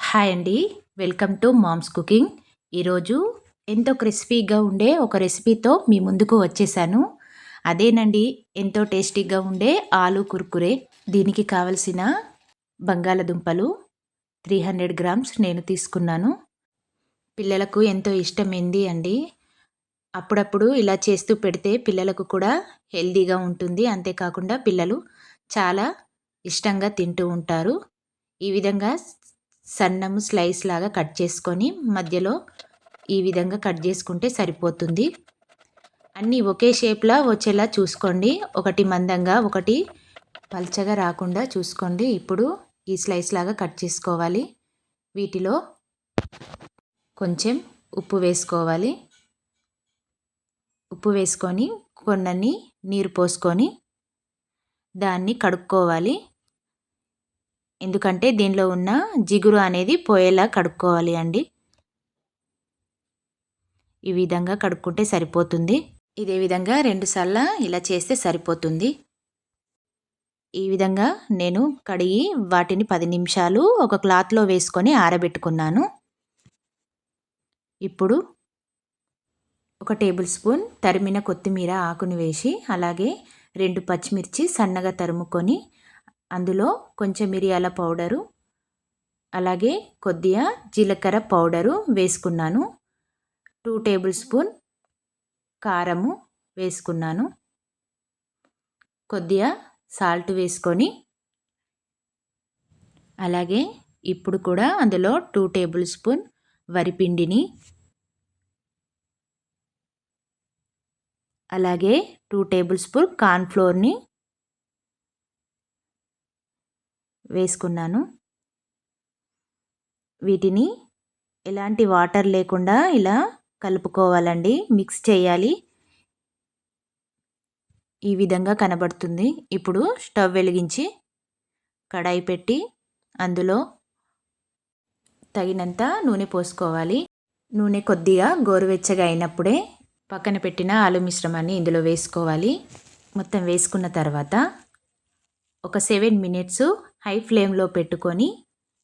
Hi అండి. Welcome to mom's cooking. ఈరోజు ఎంతో క్రిస్పీగా ఉండే ఒక రెసిపీతో మీ ముందుకు వచ్చేసాను. అదేనండి ఎంతో టేస్టీగా ఉండే ఆలు కుర్కురే. దీనికి కావలసిన బంగాళదుంపలు 300 గ్రామ్స్ నేను తీసుకున్నాను. పిల్లలకు ఎంతో ఇష్టమైంది అండి. అప్పుడప్పుడు ఇలా చేస్తూ పెడితే పిల్లలకు కూడా హెల్తీగా ఉంటుంది. అంతేకాకుండా పిల్లలు చాలా ఇష్టంగా తింటూ ఉంటారు. ఈ విధంగా సన్నము స్లైస్ లాగా కట్ చేసుకొని మధ్యలో ఈ విధంగా కట్ చేసుకుంటే సరిపోతుంది. అన్నీ ఒకే షేప్‌లా వచ్చేలా చూసుకోండి. ఒకటి మందంగా, ఒకటి పల్చగా రాకుండా చూసుకోండి. ఇప్పుడు ఈ స్లైస్ లాగా కట్ చేసుకోవాలి. వీటిలో కొంచెం ఉప్పు వేసుకోవాలి. ఉప్పు వేసుకొని కొన్నన్ని నీరు పోసుకొని దాన్ని కడుక్కోవాలి. ఎందుకంటే దీనిలో ఉన్న జిగురు అనేది పోయేలా కడుక్కోవాలి అండి. ఈ విధంగా కడుక్కుంటే సరిపోతుంది. ఇదే విధంగా 2 సార్లు ఇలా చేస్తే సరిపోతుంది. ఈ విధంగా నేను కడిగి వాటిని 10 నిమిషాలు ఒక క్లాత్‌లో వేసుకొని ఆరబెట్టుకున్నాను. ఇప్పుడు ఒక టేబుల్ స్పూన్ తరిమిన కొత్తిమీర ఆకుని వేసి, అలాగే 2 పచ్చిమిర్చి సన్నగా తరుముకొని, అందులో కొంచెం మిరియాల పౌడరు, అలాగే కొద్దిగా జీలకర్ర పౌడరు వేసుకున్నాను. 2 టేబుల్ స్పూన్ కారము వేసుకున్నాను. కొద్దిగా సాల్ట్ వేసుకొని, అలాగే ఇప్పుడు కూడా అందులో 2 టేబుల్ స్పూన్ వరిపిండిని, అలాగే 2 టేబుల్ స్పూన్ కార్న్ ఫ్లోర్‌ని వేసుకున్నాను. వీటిని ఎలాంటి వాటర్ లేకుండా ఇలా కలుపుకోవాలండి. మిక్స్ చేయాలి. ఈ విధంగా కనబడుతుంది. ఇప్పుడు స్టవ్ వెలిగించి కడాయి పెట్టి అందులో తగినంత నూనె పోసుకోవాలి. నూనె కొద్దిగా గోరువెచ్చగా అయినప్పుడే పక్కన పెట్టిన ఆలు మిశ్రమాన్ని ఇందులో వేసుకోవాలి. మొత్తం వేసుకున్న తర్వాత ఒక 7 మినిట్స్ హై ఫ్లేమ్‌లో పెట్టుకొని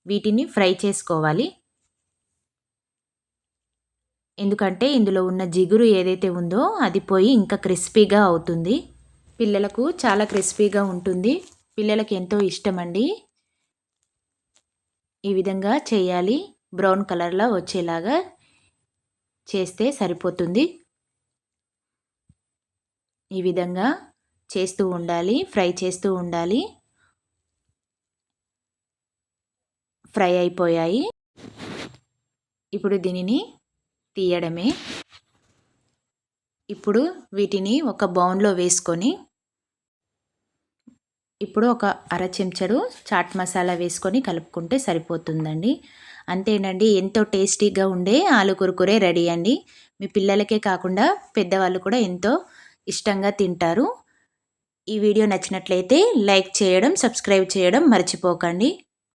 వీటిని ఫ్రై చేసుకోవాలి. ఎందుకంటే ఇందులో ఉన్న జిగురు ఏదైతే ఉందో అది పోయి ఇంకా క్రిస్పీగా అవుతుంది. పిల్లలకు చాలా క్రిస్పీగా ఉంటుంది. పిల్లలకి ఎంతో ఇష్టమండి. ఈ విధంగా చేయాలి. బ్రౌన్ కలర్‌లో వచ్చేలాగా చేస్తే సరిపోతుంది. ఈ విధంగా చేస్తూ ఉండాలి. ఫ్రై చేస్తూ ఉండాలి. ఫ్రై అయిపోయాయి. ఇప్పుడు దీనిని తీయడమే. ఇప్పుడు వీటిని ఒక బౌల్‌లో వేసుకొని, ఇప్పుడు ఒక అర చెంచాడు చాట్ మసాలా వేసుకొని కలుపుకుంటే సరిపోతుందండి. అంతేనండి, ఎంతో టేస్టీగా ఉండే ఆలు కుర్కురే రెడీ అండి. మీ పిల్లలకే కాకుండా పెద్దవాళ్ళు కూడా ఎంతో ఇష్టంగా తింటారు. ఈ వీడియో నచ్చినట్లయితే లైక్ చేయడం, సబ్స్క్రైబ్ చేయడం మర్చిపోకండి.